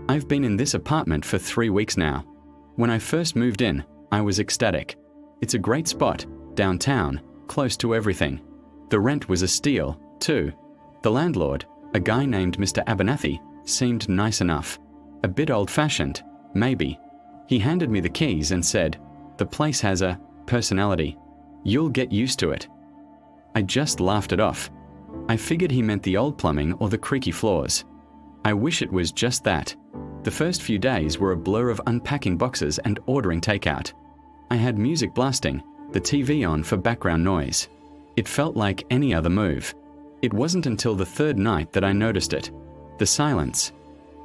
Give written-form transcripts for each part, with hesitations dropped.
I've been in this apartment for 3 weeks now. When I first moved in, I was ecstatic. It's a great spot, downtown, close to everything. The rent was a steal, too. The landlord, a guy named Mr. Abernathy, seemed nice enough. A bit old-fashioned, maybe. He handed me the keys and said, "The place has a personality. You'll get used to it." I just laughed it off. I figured he meant the old plumbing or the creaky floors. I wish it was just that. The first few days were a blur of unpacking boxes and ordering takeout. I had music blasting, the TV on for background noise. It felt like any other move. It wasn't until the third night that I noticed it. The silence.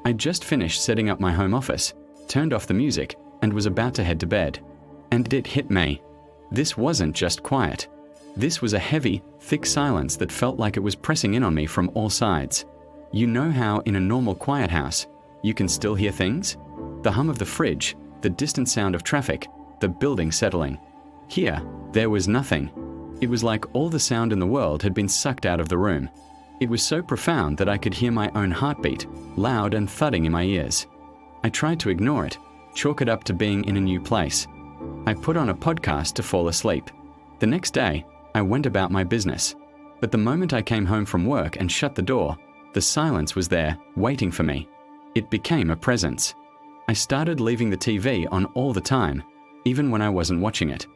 I'd just finished setting up my home office, turned off the music, and was about to head to bed. And it hit me. This wasn't just quiet. This was a heavy, thick silence that felt like it was pressing in on me from all sides. You know how in a normal quiet house, you can still hear things? The hum of the fridge, the distant sound of traffic, the building settling. Here, there was nothing. It was like all the sound in the world had been sucked out of the room. It was so profound that I could hear my own heartbeat, loud and thudding in my ears. I tried to ignore it, chalk it up to being in a new place. I put on a podcast to fall asleep. The next day, I went about my business. But the moment I came home from work and shut the door, the silence was there, waiting for me. It became a presence. I started leaving the TV on all the time, even when I wasn't watching it.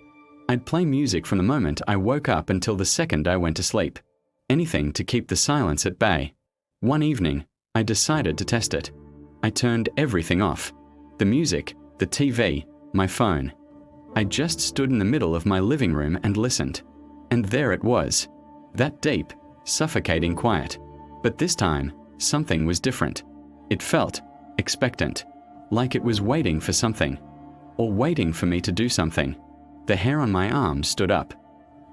I'd play music from the moment I woke up until the second I went to sleep. Anything to keep the silence at bay. One evening, I decided to test it. I turned everything off. The music, the TV, my phone. I just stood in the middle of my living room and listened. And there it was. That deep, suffocating quiet. But this time, something was different. It felt expectant, like it was waiting for something, or waiting for me to do something. The hair on my arm stood up.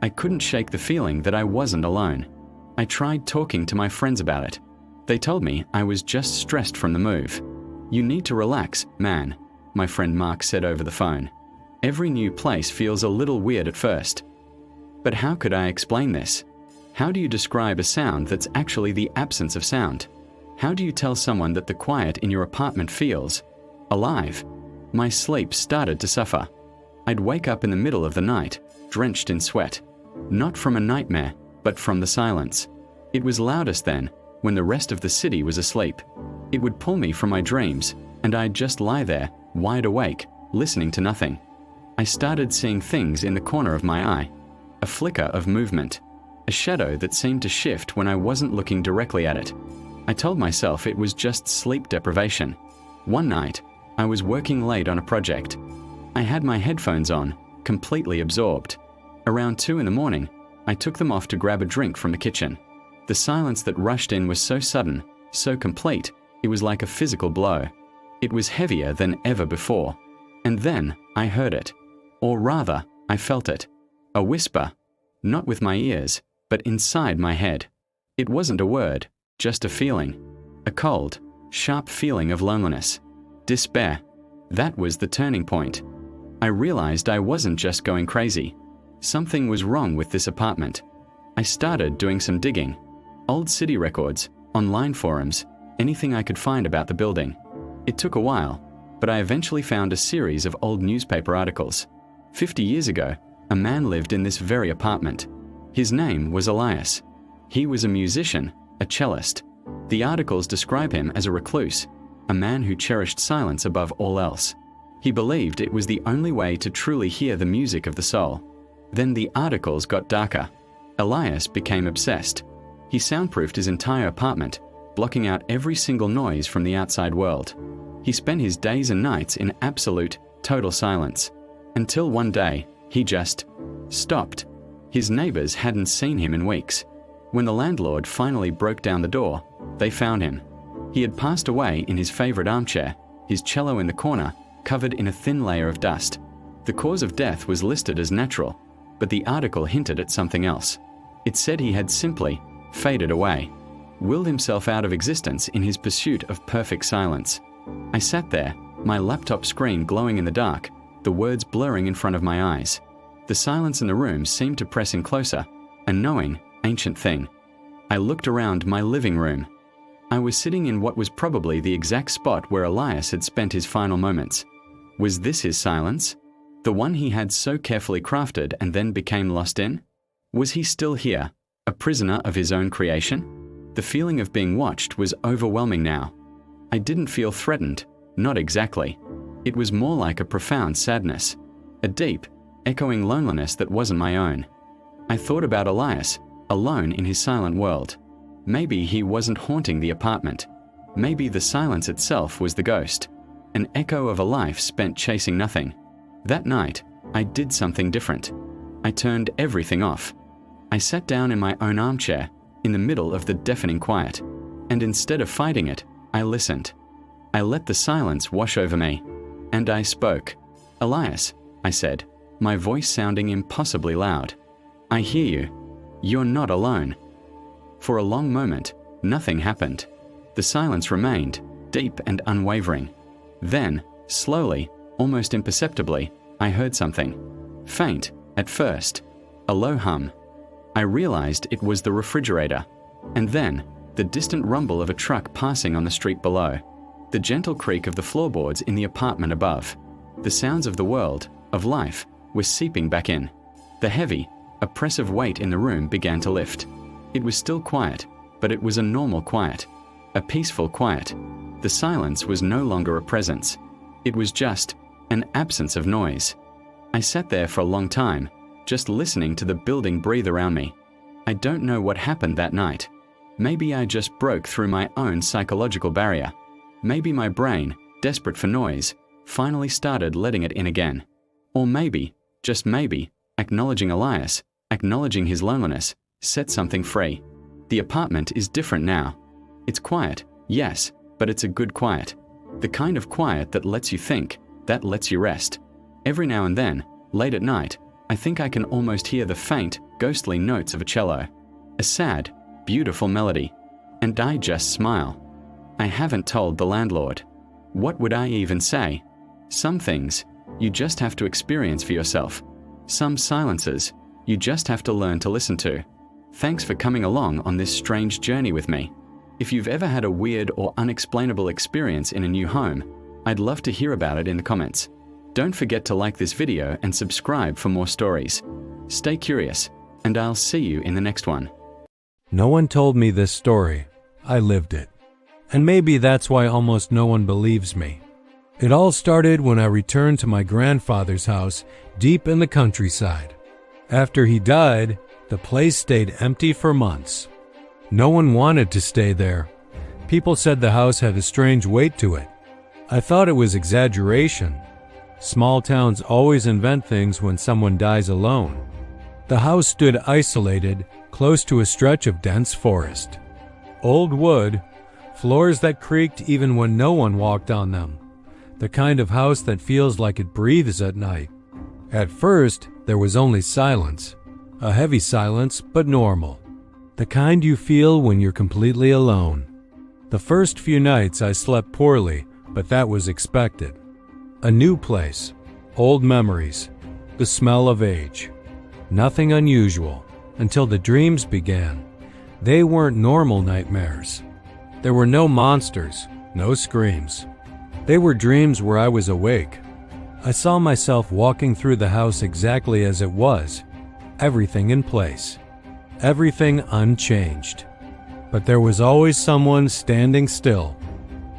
I couldn't shake the feeling that I wasn't alone. I tried talking to my friends about it. They told me I was just stressed from the move. "You need to relax, man," my friend Mark said over the phone. "Every new place feels a little weird at first." But how could I explain this? How do you describe a sound that's actually the absence of sound? How do you tell someone that the quiet in your apartment feels alive? My sleep started to suffer. I'd wake up in the middle of the night, drenched in sweat. Not from a nightmare, but from the silence. It was loudest then, when the rest of the city was asleep. It would pull me from my dreams, and I'd just lie there, wide awake, listening to nothing. I started seeing things in the corner of my eye. A flicker of movement. A shadow that seemed to shift when I wasn't looking directly at it. I told myself it was just sleep deprivation. One night, I was working late on a project. I had my headphones on, completely absorbed. Around 2 in the morning, I took them off to grab a drink from the kitchen. The silence that rushed in was so sudden, so complete, it was like a physical blow. It was heavier than ever before. And then I heard it. Or rather, I felt it. A whisper. Not with my ears, but inside my head. It wasn't a word, just a feeling. A cold, sharp feeling of loneliness. Despair. That was the turning point. I realized I wasn't just going crazy. Something was wrong with this apartment. I started doing some digging. Old city records, online forums, anything I could find about the building. It took a while, but I eventually found a series of old newspaper articles. 50 years ago, a man lived in this very apartment. His name was Elias. He was a musician, a cellist. The articles describe him as a recluse, a man who cherished silence above all else. He believed it was the only way to truly hear the music of the soul. Then the articles got darker. Elias became obsessed. He soundproofed his entire apartment, blocking out every single noise from the outside world. He spent his days and nights in absolute, total silence. Until one day, he just stopped. His neighbors hadn't seen him in weeks. When the landlord finally broke down the door, they found him. He had passed away in his favorite armchair, his cello in the corner, covered in a thin layer of dust. The cause of death was listed as natural, but the article hinted at something else. It said he had simply faded away, willed himself out of existence in his pursuit of perfect silence. I sat there, my laptop screen glowing in the dark, the words blurring in front of my eyes. The silence in the room seemed to press in closer, a knowing, ancient thing. I looked around my living room. I was sitting in what was probably the exact spot where Elias had spent his final moments. Was this his silence? The one he had so carefully crafted and then became lost in? Was he still here, a prisoner of his own creation? The feeling of being watched was overwhelming now. I didn't feel threatened, not exactly. It was more like a profound sadness, a deep, echoing loneliness that wasn't my own. I thought about Elias, alone in his silent world. Maybe he wasn't haunting the apartment. Maybe the silence itself was the ghost, an echo of a life spent chasing nothing. That night, I did something different. I turned everything off. I sat down in my own armchair, in the middle of the deafening quiet, and instead of fighting it, I listened. I let the silence wash over me, and I spoke. "Elias," I said, my voice sounding impossibly loud. "I hear you. You're not alone." For a long moment, nothing happened. The silence remained, deep and unwavering. Then, slowly, almost imperceptibly, I heard something. Faint, at first. A low hum. I realized it was the refrigerator. And then, the distant rumble of a truck passing on the street below. The gentle creak of the floorboards in the apartment above. The sounds of the world, of life, were seeping back in. The heavy, oppressive weight in the room began to lift. It was still quiet, but it was a normal quiet. A peaceful quiet. The silence was no longer a presence. It was just an absence of noise. I sat there for a long time, just listening to the building breathe around me. I don't know what happened that night. Maybe I just broke through my own psychological barrier. Maybe my brain, desperate for noise, finally started letting it in again. Or maybe, just maybe, acknowledging Elias, acknowledging his loneliness, set something free. The apartment is different now. It's quiet, yes, but it's a good quiet. The kind of quiet that lets you think, that lets you rest. Every now and then, late at night, I think I can almost hear the faint, ghostly notes of a cello. A sad, beautiful melody. And I just smile. I haven't told the landlord. What would I even say? Some things, you just have to experience for yourself. Some silences, you just have to learn to listen to. Thanks for coming along on this strange journey with me. If you've ever had a weird or unexplainable experience in a new home, I'd love to hear about it in the comments. Don't forget to like this video and subscribe for more stories. Stay curious, and I'll see you in the next one. No one told me this story. I lived it. And maybe that's why almost no one believes me. It all started when I returned to my grandfather's house deep in the countryside. After he died, the place stayed empty for months. No one wanted to stay there. People said the house had a strange weight to it. I thought it was exaggeration. Small towns always invent things when someone dies alone. The house stood isolated, close to a stretch of dense forest. Old wood, floors that creaked even when no one walked on them. The kind of house that feels like it breathes at night. At first, there was only silence. A heavy silence, but normal. The kind you feel when you're completely alone. The first few nights I slept poorly, but that was expected. A new place, old memories, the smell of age. Nothing unusual, until the dreams began. They weren't normal nightmares. There were no monsters, no screams. They were dreams where I was awake. I saw myself walking through the house exactly as it was, everything in place, everything unchanged. But there was always someone standing still,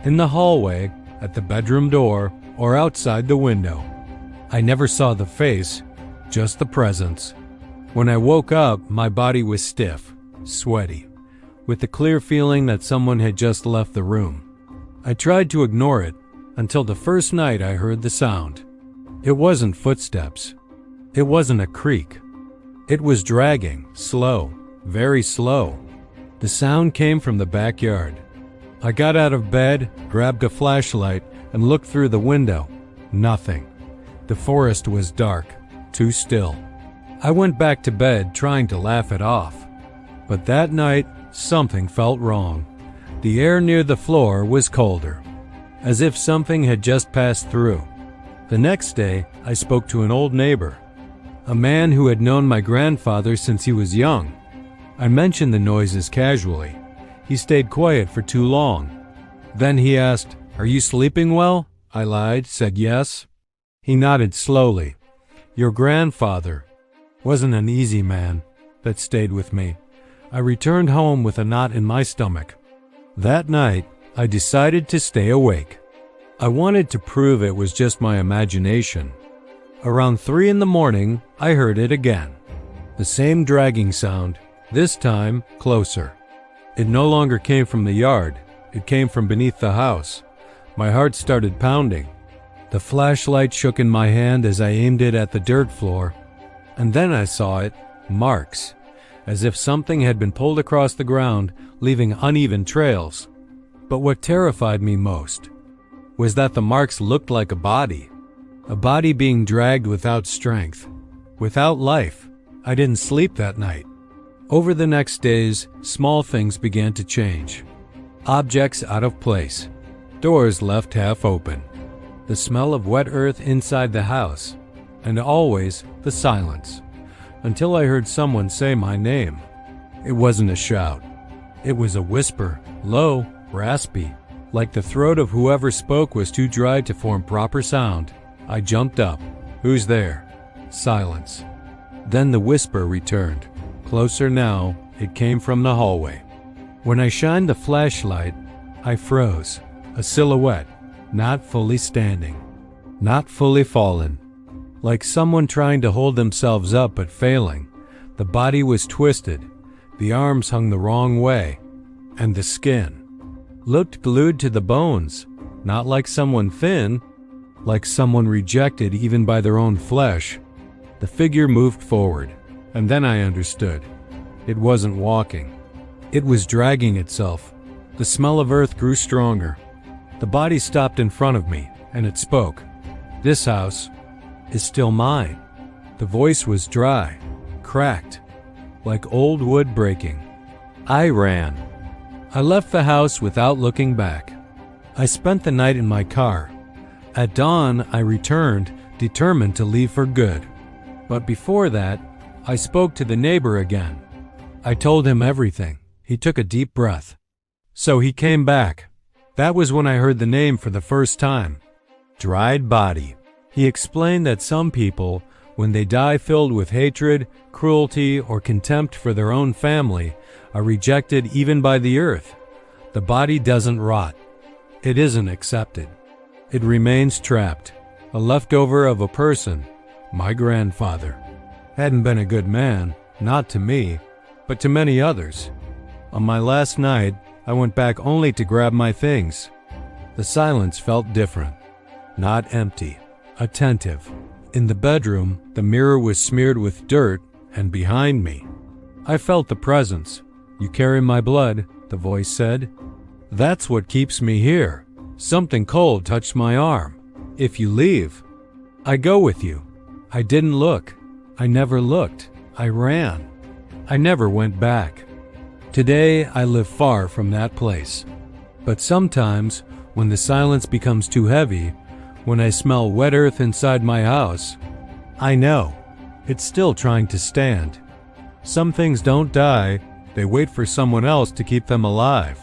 in the hallway, at the bedroom door, or outside the window. I never saw the face, just the presence. When I woke up, my body was stiff, sweaty, with the clear feeling that someone had just left the room. I tried to ignore it until the first night I heard the sound. It wasn't footsteps. It wasn't a creak. It was dragging, slow, very slow. The sound came from the backyard. I got out of bed, grabbed a flashlight, and looked through the window. Nothing. The forest was dark, too still. I went back to bed trying to laugh it off. But that night, something felt wrong. The air near the floor was colder, as if something had just passed through. The next day, I spoke to an old neighbor, a man who had known my grandfather since he was young. I mentioned the noises casually. He stayed quiet for too long. Then he asked, "Are you sleeping well?" I lied, said yes. He nodded slowly. "Your grandfather wasn't an easy man." That stayed with me. I returned home with a knot in my stomach. That night, I decided to stay awake. I wanted to prove it was just my imagination. Around 3 in the morning, I heard it again. The same dragging sound, this time closer. It no longer came from the yard. It came from beneath the house. My heart started pounding. The flashlight shook in my hand as I aimed it at the dirt floor. And then I saw it, marks, as if something had been pulled across the ground, leaving uneven trails. But what terrified me most was that the marks looked like a body being dragged without strength, without life. I didn't sleep that night. Over the next days, small things began to change. Objects out of place, doors left half open, the smell of wet earth inside the house, and always the silence, until I heard someone say my name. It wasn't a shout. It was a whisper, low, raspy, like the throat of whoever spoke was too dry to form proper sound. I jumped up. "Who's there?" Silence. Then the whisper returned. Closer now, it came from the hallway. When I shined the flashlight, I froze. A silhouette, not fully standing, not fully fallen. Like someone trying to hold themselves up but failing. The body was twisted, the arms hung the wrong way, and the skin looked glued to the bones, not like someone thin, like someone rejected even by their own flesh. The figure moved forward, and then I understood. It wasn't walking. It was dragging itself. The smell of earth grew stronger. The body stopped in front of me, and it spoke. "This house is still mine." The voice was dry, cracked, like old wood breaking. I ran. I left the house without looking back. I spent the night in my car. At dawn, I returned, determined to leave for good. But before that, I spoke to the neighbor again. I told him everything. He took a deep breath. So he came back. That was when I heard the name for the first time. Dried body. He explained that some people, when they die filled with hatred, cruelty, or contempt for their own family, are rejected even by the earth. The body doesn't rot. It isn't accepted. It remains trapped, a leftover of a person. My grandfather hadn't been a good man, not to me, but to many others. On my last night, I went back only to grab my things. The silence felt different, not empty, attentive. In the bedroom, the mirror was smeared with dirt, and behind me, I felt the presence. "You carry my blood," the voice said. "That's what keeps me here." Something cold touched my arm. "If you leave, I go with you." I didn't look. I never looked. I ran. I never went back. Today, I live far from that place. But sometimes, when the silence becomes too heavy, when I smell wet earth inside my house, I know it's still trying to stand. Some things don't die, they wait for someone else to keep them alive.